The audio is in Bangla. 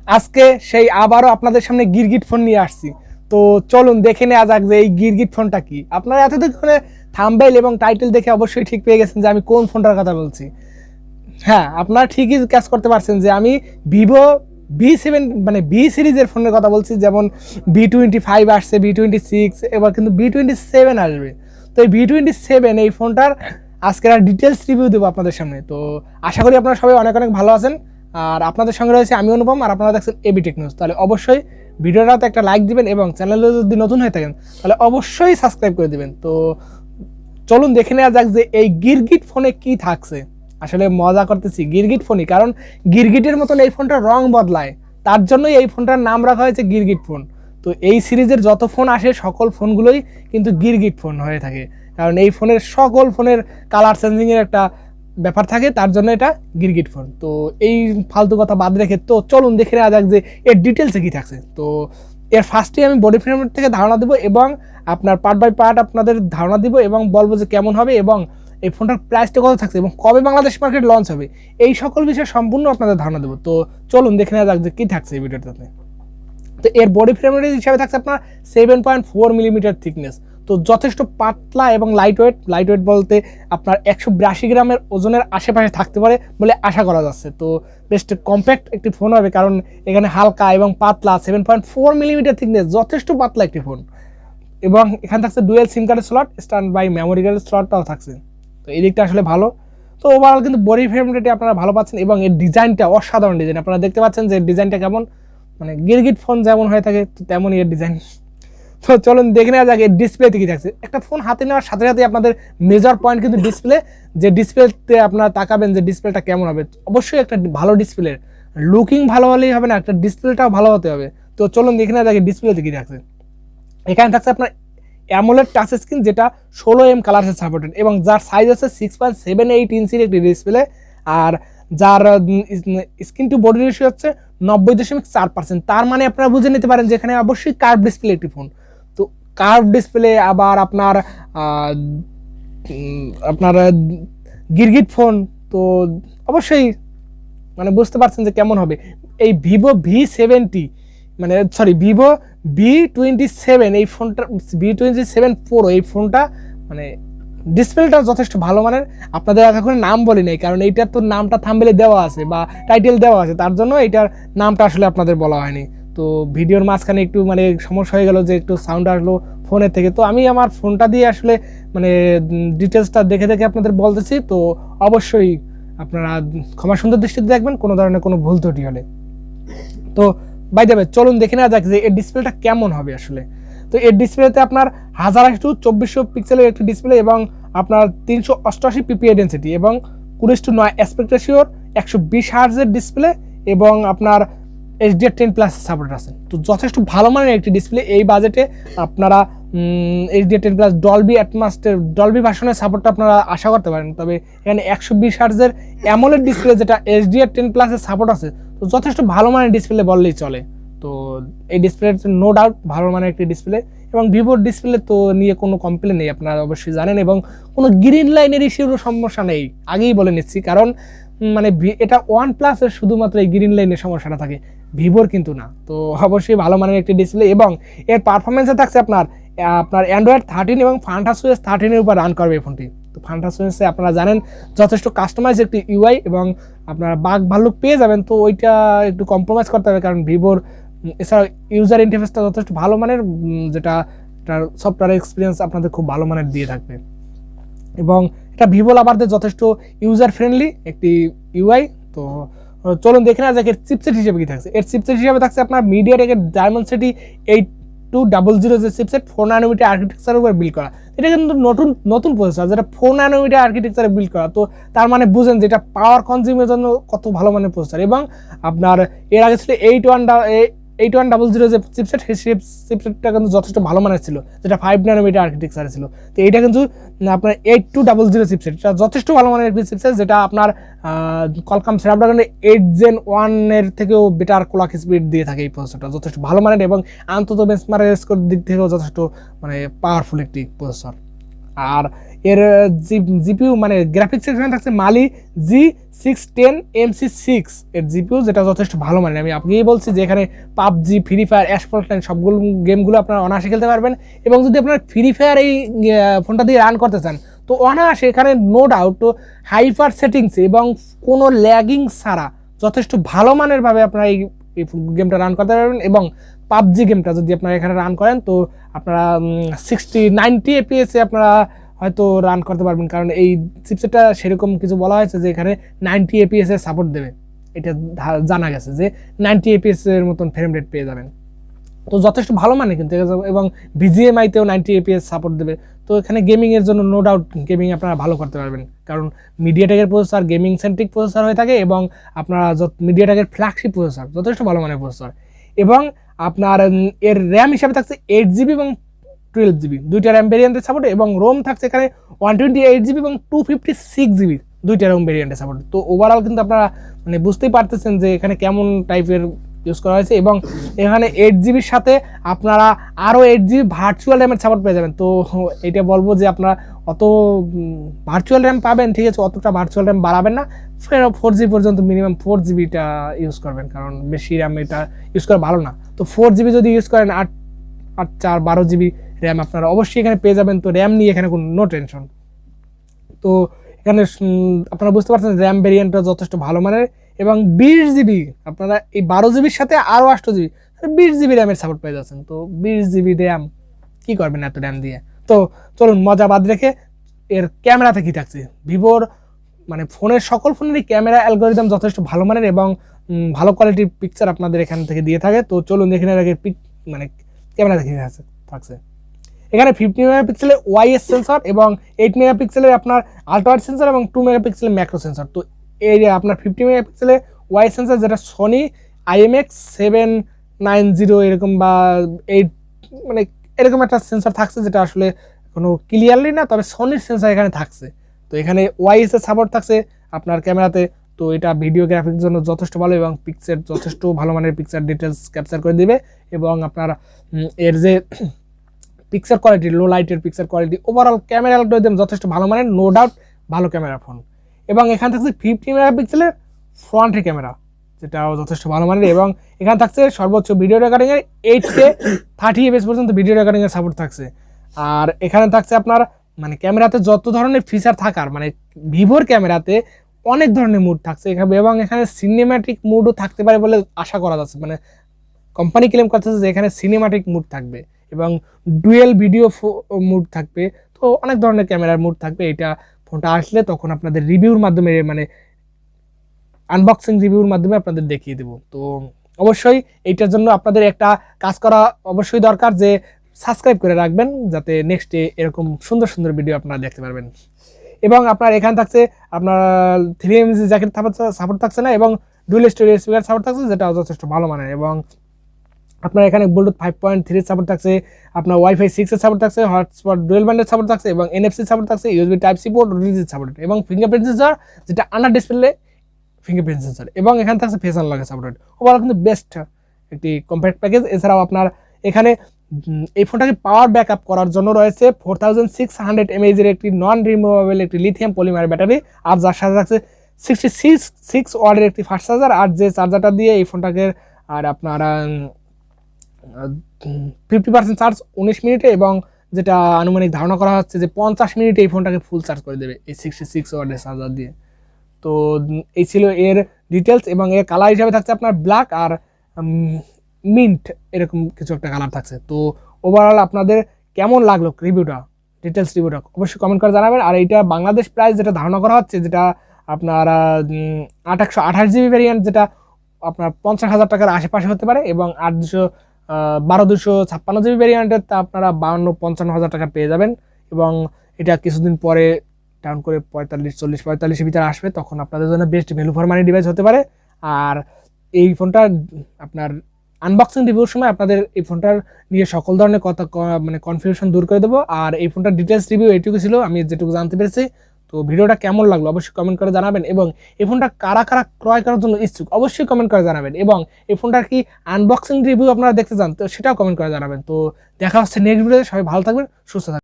আজকে সেই আবারও আপনাদের সামনে গিরগিট ফোন নিয়ে আসছি। তো চলুন দেখে নেওয়া যাক যে এই গিরগিট ফোনটা কি। আপনারা এতক্ষণ থাম্বনেল এবং টাইটেল দেখে অবশ্যই ঠিক পেয়ে গেছেন যে আমি কোন ফোনটার কথা বলছি। হ্যাঁ, আপনারা ঠিকই ক্যাচ করতে পারছেন যে আমি ভিভো V7 মানে বি সিরিজের ফোনের কথা বলছি। যেমন V25 আসছে, V26, এবার কিন্তু V27 আসবে। তো এই V27 এই ফোনটার আজকের আর ডিটেলস রিভিউ দেবো আপনাদের সামনে। তো আশা করি আপনারা সবাই অনেক অনেক ভালো আছেন। আর আপনাদের সঙ্গে রয়েছে আমি অনুপম, আর আপনারা দেখছেন ABTechnews। তাহলে অবশ্যই ভিডিওটাতে একটা লাইক দিবেন এবং চ্যানেলে যদি নতুন হয়ে থাকেন তাহলে অবশ্যই সাবস্ক্রাইব করে দিবেন। তো চলুন দেখে নেওয়া যাক যে এই গিরগিট ফোনে কি থাকছে। আসলে মজা করতেছি, গিরগিট ফোনই, কারণ গিরগিটের মতন এই ফোনটার রং বদলায়, তার জন্যই এই ফোনটার নাম রাখা হয়েছে গিরগিট ফোন। তো এই সিরিজের যত ফোন আসে সকল ফোনগুলোই কিন্তু গিরগিট ফোন হয়ে থাকে, কারণ এই ফোনের সকল ফোনের কালার চেঞ্জিংয়ের একটা ব্যাপার থাকে, তার জন্য এটা গিরগিট ফোন। তো এই ফালতু কথা বাদ রেখে তো চলুন দেখে নেওয়া যাক যে এর ডিটেলসে কী থাকছে। তো এর ফার্স্টে আমি বডি ফ্রেম থেকে ধারণা দেবো এবং আপনার পার্ট বাই পার্ট আপনাদের ধারণা দিব এবং বলবো যে কেমন হবে এবং এই ফোনটার প্রাইসটা কত থাকছে এবং কবে বাংলাদেশ মার্কেট লঞ্চ হবে, এই সকল বিষয়ে সম্পূর্ণ আপনাদের ধারণা দেবো। তো চলুন দেখে নেওয়া যাক যে কী থাকছে এই ভিডিওটাতে। তো এর বডি ফ্রেম হিসাবে থাকছে আপনার 7.4 মিলিমিটার থিকনেস। তো যথেষ্ট পাতলা এবং লাইট ওয়েট বলতে আপনার 182 গ্রামের ওজনের আশেপাশে থাকতে পারে বলে আশা করা যাচ্ছে। তো বেশ কম্প্যাক্ট একটি ফোন হবে, কারণ এখানে হালকা এবং পাতলা 7.4 মিলিমিটার থিকনেস, যথেষ্ট পাতলা একটি ফোন। এবং এখানে থাকছে ডুয়েল সিম কার্ডের স্লট, স্ট্যান্ড বাই মেমোরি কার্ডের স্লটটাও থাকছে। তো এই দিকটা আসলে ভালো। তো ওভারঅল কিন্তু বডি ফ্রেম রেটে আপনারা ভালো পাচ্ছেন এবং এর ডিজাইনটা অসাধারণ ডিজাইন। আপনারা দেখতে পাচ্ছেন যে ডিজাইনটা কেমন, মানে গিরগিট ফোন যেমন হয়ে থাকে তেমনই এর ডিজাইন। তো চলুন দেখে নেওয়া যাক এর ডিসপ্লেতে কি থাকছে। একটা ফোন হাতে নেওয়ার সাথে সাথে আপনাদের মেজর পয়েন্ট কিন্তু ডিসপ্লে, যে ডিসপ্লেতে আপনারা তাকাবেন যে ডিসপ্লেটা কেমন হবে। অবশ্যই একটা ভালো ডিসপ্লে, লুকিং ভালো হলেই হবে না, একটা ডিসপ্লেটাও ভালো হতে হবে। তো চলুন দেখে নেওয়া যাক ডিসপ্লেতে কি থাকছে। এখানে থাকছে আপনার অ্যামোলেড টাচ স্ক্রিন, যেটা 16mm কালারসে সাপোর্টেড এবং যার সাইজ আছে 6.78 ইঞ্চির একটি ডিসপ্লে, আর যার স্ক্রিন টু বডি রেশিও হচ্ছে 90.4%। তার মানে আপনারা বুঝে নিতে পারেন যেখানে অবশ্যই কার্ভ ডিসপ্লে একটি ফোন। তো কার্ভ ডিসপ্লে আবার আপনার আপনার গিরগিট ফোন, তো অবশ্যই মানে বুঝতে পারছেন যে কেমন হবে। এই ভিভো V70 মানে সরি ভিভো V27 এই ফোনটা, V27 Pro এই ফোনটা মানে ডিসপ্লেটা যথেষ্ট ভালো মানের। আপনাদের এখন নাম বলি নাই, কারণ এইটার তো নামটা থাম্বনেলে দেওয়া আছে বা টাইটেল দেওয়া আছে, তার জন্য এইটার নামটা আসলে আপনাদের বলা হয়নি। তো ভিডিওর মাঝখানে একটু মানে সমস্যা হয়ে গেল যে একটু সাউন্ড আসলো ফোনের থেকে। তো আমি আমার ফোনটা দিয়ে আসলে মানে ডিটেলসটা দেখে দেখে আপনাদের বলতেছি। তো অবশ্যই আপনারা ক্ষমা সুন্দর দৃষ্টিতে দেখবেন কোনো ধরনের কোনো ভুল ত্রুটি হলে। তো বাই দ্য ওয়ে চলুন দেখে নেওয়া যাক যে এর ডিসপ্লেটা কেমন হবে আসলে। তো এর ডিসপ্লেতে আপনার 1080x2400 পিক্সেলের একটি ডিসপ্লে এবং আপনার 388 PPI ডেন্সিটি এবং 20:9 অ্যাসপেক্ট রেশিওর 120 হার্টজের ডিসপ্লে এবং আপনার HDR10+ সাপোর্ট আছে। তো যথেষ্ট ভালো মানের একটি ডিসপ্লে। এই বাজেটে আপনারা HDR10+ ডলবি ভার্সনের সাপোর্টটা আপনারা আশা করতে পারেন। তবে এখানে 120 হার্টজের অ্যামোলেড ডিসপ্লে, যেটা HDR10+ এর সাপোর্ট আছে, তো যথেষ্ট ভালো মানের ডিসপ্লে বললেই চলে। তো এই ডিসপ্লে নো ডাউট ভালো মানের একটি ডিসপ্লে এবং ভিভোর ডিসপ্লে তো নিয়ে কোনো কমপ্লেন নেই, আপনারা অবশ্যই জানেন, এবং কোনো গ্রিন লাইনের ইস্যুরও সমস্যা নেই, আগেই বলে নিচ্ছি। কারণ মানে এটা OnePlus এর শুধুমাত্র এই গ্রিন লাইনের সমস্যাটা থাকে, ভিভোর কিন্তু না। তো অবশ্যই ভালো মানের একটি ডিসপ্লে এবং এর পারফরমেন্সে থাকছে আপনার অ্যান্ড্রয়েড 13 এবং ফান্টাসওয়েস 13 উপর রান করবে এই ফোনটি। তো ফান্টাসওয়েসে আপনারা জানেন যথেষ্ট কাস্টমাইজ একটি UI এবং আপনারা বাগ ভাল্লুক পেয়ে যাবেন। তো ওইটা একটু কম্প্রোমাইজ করতে হবে, কারণ ভিভোর এছাড়া ইউজার ইন্টারফেসটা যথেষ্ট ভালো মানের, যেটা এটার সফটওয়্যার এক্সপিরিয়েন্স আপনাদের খুব ভালো মানের দিয়ে থাকবে এবং এটা ভিভো লাভারদের যথেষ্ট ইউজার ফ্রেন্ডলি একটি UI। তো চলুন দেখে না যাক এর চিপসেট হিসেবে কি থাকছে। এর চিপসেট হিসেবে থাকছে আপনার মিডিয়াটেকের ডায়মেনসিটি 8200 যে চিপসেট 4 ন্যানোমিটার আর্কিটেকচারের উপর বিল্ড করা। এটা কিন্তু নতুন প্রসেসর, যেটা 4 ন্যানোমিটার আর্কিটেকচারে বিল্ড করা। তো তার মানে বুঝেন যে এটা পাওয়ার কনজিউমের জন্য কত ভালো মানের প্রসেসর। এবং আপনার এর আগে ছিল 8100 যে চিপসেট, সেই চিপসেটটা কিন্তু যথেষ্ট ভালো মানের ছিল, যেটা 5 ন্যানোমিটার আর্কিটেকচারে ছিল। তো এটা কিন্তু আপনার 8200 চিপসেট, এটা যথেষ্ট ভালো মানের একটি চিপসেট, যেটা আপনার কলকাম স্ন্যাপড্রাগনের 8 Gen 1 এর থেকেও বেটার ক্লক স্পিড দিয়ে থাকে। এই প্রসেসরটা যথেষ্ট ভালো মানের এবং আন্তত বেঞ্চমার্কের স্কোর দিক থেকেও যথেষ্ট মানে পাওয়ারফুল একটি প্রসেসর। আর এর জিপিইউ মানে গ্রাফিক্স এখানে থাকছে মালি G610MC6 এর জিপিইউ, যেটা যথেষ্ট ভালো মানের। আমি আপনাকেই বলছি যে এখানে পাবজি, ফ্রি ফায়ার, অ্যাসফল্ট সবগুলো গেমগুলো আপনারা অনায়াসে খেলতে পারবেন। এবং যদি আপনারা ফ্রি ফায়ার এই ফোনটা দিয়ে রান করতে চান তো অনায়াসে এখানে নো ডাউট হাইপার সেটিংসে এবং কোনো ল্যাগিং ছাড়া যথেষ্ট ভালো মানের ভাবে আপনারা এই গেমটা রান করতে পারবেন। এবং পাবজি গেমটা যদি আপনারা এখানে রান করেন তো আপনারা 90 FPS আপনারা হয়তো রান করতে পারবেন, কারণ এই চিপসেটটা সেরকম কিছু বলা হয়েছে যে এখানে 90 FPS এর সাপোর্ট দেবে। এটা জানা গেছে যে 90 FPS এর মতন ফ্রেম রেট পেয়ে যাবেন, তো যথেষ্ট ভালো মানে কিন্তু। এবং BGMI-তেও 90 FPS সাপোর্ট দেবে। তো এখানে গেমিংয়ের জন্য নো ডাউট গেমিং আপনারা ভালো করতে পারবেন, কারণ মিডিয়াটেকের প্রসেসর গেমিং সেন্ট্রিক প্রসেসর হয়ে থাকে এবং আপনারা মিডিয়াটেকের ফ্ল্যাগশিপ প্রসেসর, যথেষ্ট ভালো মানের প্রসেসর। এবং আপনার এর র্যাম হিসাবে থাকছে 8GB এবং 12GB, দুইটা র্যাম ভেরিয়েন্টের সাপোর্ট। এবং রোম থাকছে এখানে 128GB এবং 256GB, দুইটা রোম ভেরিয়েন্টের সাপোর্ট। তো ওভারঅল কিন্তু আপনারা মানে বুঝতেই পারতেছেন যে এখানে কেমন টাইপের ইউজ করা হয়েছে। এবং এখানে 8GBর সাথে আপনারা আরও 8GB ভার্চুয়াল র্যামের সাপোর্ট পেয়ে যাবেন। তো এটা বলবো যে আপনারা অত ভার্চুয়াল র্যাম পাবেন, ঠিক আছে, অতটা ভার্চুয়াল র্যাম বাড়াবেন না, 4GB পর্যন্ত মিনিমাম 4GBটা ইউজ করবেন, কারণ বেশি র্যাম এটা ইউজ করা ভালো না। তো 4GB যদি ইউজ করেন 12GB র্যাম আপনারা অবশ্যই এখানে পেয়ে যাবেন। তো র্যাম নিয়ে এখানে কোনো নো টেনশন। তো এখানে আপনারা বুঝতে পারছেন র্যাম ভেরিয়েন্টটা যথেষ্ট ভালো মানের। এবং 20GB আপনারা এই 12GBর সাথে আরও 8GB 20GB র্যামের সাপোর্ট পেয়ে যাচ্ছেন। তো 20GB র্যাম কী করবেন এত র্যাম দিয়ে? তো চলুন মজা বাদ রেখে এর ক্যামেরাতে কী থাকছে। ভিভোর মানে ফোনের সকল ফোনেরই ক্যামেরা অ্যালগোরিদম যথেষ্ট ভালো মানের এবং ভালো কোয়ালিটির পিকচার আপনাদের এখান থেকে দিয়ে থাকে। তো চলুন দেখে নেওয়ার আগে মানে ক্যামেরাতে কী থাকছে। এখানে 50 মেগাপিক্সেলের ওয়াইএস সেন্সর এবং 8 মেগাপিক্সেলের আপনার আলট্রা ওয়াইড সেন্সর এবং 2 মেগাপিক্সেলের ম্যাক্রো সেন্সর। তো এই যে আপনার 50 মেগাপিক্সেলের ওয়াইএস সেন্সর, যেটা সোনি IMX790 এরকম বা 8 মানে এরকম একটা সেন্সর থাকছে, যেটা আসলে কোনো ক্লিয়ারলি না, তবে সোনির সেন্সর এখানে থাকছে। তো এখানে ওয়াইএস এর সাপোর্ট থাকছে আপনার ক্যামেরাতে। তো এটা ভিডিওগ্রাফির জন্য যথেষ্ট ভালো এবং পিকচার যথেষ্ট ভালো মানের পিকচার ডিটেলস ক্যাপচার করে দিবে। এবং আপনার এর যে পিকচার কোয়ালিটি, লো লাইটের picture quality, overall camera algorithm যথেষ্ট ভালো মানের, নো ডাউট ভালো ক্যামেরা ফোন। এবং এখানে থাকছে 50 মেগাপিক্সেলের ফ্রন্টের ক্যামেরা, যেটাও যথেষ্ট ভালো মানের। এবং এখানে থাকছে সর্বোচ্চ ভিডিও রেকর্ডিংয়ের 8K 30fps পর্যন্ত ভিডিও রেকর্ডিংয়ের সাপোর্ট থাকছে। আর এখানে থাকছে আপনার মানে ক্যামেরাতে যত ধরনের ফিচার থাকার, মানে ভিভোর ক্যামেরাতে অনেক ধরনের মুড থাকছে এখানে। এবং এখানে সিনেম্যাটিক মুডও থাকতে পারে বলে আশা করা যাচ্ছে, মানে কোম্পানি ক্লেম করতেছে যে এখানে সিনেম্যাটিক মুড থাকবে এবং ডুয়েল ভিডিও মুড থাকবে। তো অনেক ধরনের ক্যামেরার মুড থাকবে। এটা ফোনটা আসলে তখন আপনাদের রিভিউর মাধ্যমে মানে আনবক্সিং রিভিউর মাধ্যমে আপনাদের দেখিয়ে দেবো। তো অবশ্যই এইটার জন্য আপনাদের একটা কাজ করা অবশ্যই দরকার, যে সাবস্ক্রাইব করে রাখবেন, যাতে নেক্সটে এরকম সুন্দর সুন্দর ভিডিও আপনারা দেখতে পারবেন। এবং আপনার এখানে থাকছে আপনার 3mg জ্যাকেট সাপোর্ট থাকছে না, এবং ডুয়েল স্টোরেজ স্পিকার সাপোর্ট থাকছে, যেটা যথেষ্ট ভালো মানের। এবং আপনার এখানে ব্লুটুথ 5.3 সাপোর্ট থাকছে, আপনার ওয়াইফাই 6 এর সাপোর্ট থাকছে, হটস্পট ডুয়েল ব্যান্ডের সাপোর্ট থাকছে, এবং NFC সাপোর্ট থাকছে, USB Type-C port, rigid support, এবং ফিঙ্গারপ্রিন্ট সেন্সর, যেটা আন্ডার ডিসপ্লে ফিঙ্গারপ্রিন্ট সেন্সর। এবং এখানে থাকছে ফেস আনলকের সাপোর্ট। ওভারঅল কিন্তু বেস্ট একটি কম্প্যাক্ট প্যাকেজ। এছাড়াও আপনার এখানে এই ফোনটাকে পাওয়ার ব্যাকআপ করার জন্য রয়েছে 4600 mAh এর একটি নন রিমুভেবল একটি লিথিয়াম পলিমার ব্যাটারি, আর যার সাথে থাকছে 66 ওয়াটের একটি ফাস্ট চার্জার। আর যে চার্জারটা দিয়ে এই ফোনটাকে আর আপনারা 50% চার্জ 19 মিনিটে, এবং যেটা আনুমানিক ধারণা করা হচ্ছে যে 50 মিনিটে এই ফোনটাকে ফুল চার্জ করে দেবে এই 66 ওয়াটের চার্জার দিয়ে। তো এই ছিল এর ডিটেলস। এবং এর কালার হিসাবে থাকছে আপনার ব্ল্যাক আর মিন্ট, এরকম কিছু একটা কালার থাকছে। তো ওভারঅল আপনাদের কেমন লাগলো রিভিউটা, ডিটেলস রিভিউটা অবশ্যই কমেন্ট করে জানাবেন। আর এইটা বাংলাদেশ প্রাইস যেটা ধারণা করা হচ্ছে, যেটা আপনার 828GB ভ্যারিয়েন্ট, যেটা আপনার 50,000 টাকার আশেপাশে হতে পারে, এবং 256GB ভ্যারিয়েন্টের তা আপনারা 52-55,000 টাকা পেয়ে যাবেন। এবং এটা কিছুদিন পরে ডাউন করে 45-40-45-এর ভিতরে আসবে, তখন আপনাদের জন্য best value for money device হতে পারে। আর এই ফোনটা আপনার আনবক্সিং রিভিউর সময় আপনাদের এই ফোনটার নিয়ে সকল ধরনের কথা মানে কনফিউশন দূর করে দেবো। আর এই ফোনটার ডিটেলস রিভিউ এইটুকু ছিল, আমি যেটুকু জানতে পেরেছি। তো ভিডিওটা কেমন লাগলো অবশ্যই কমেন্ট করে জানাবেন, এবং এই ফোনটা কারা কারা ক্রয় করার জন্য ইচ্ছুক অবশ্যই কমেন্ট করে জানাবেন, এবং এই ফোনটার কি আনবক্সিং রিভিউ আপনারা দেখতে চান তো সেটাও কমেন্ট করে জানাবেন। তো দেখা হচ্ছে নেক্সট ভিডিওতে। সবাই ভালো থাকবেন, সুস্থ থাকবেন।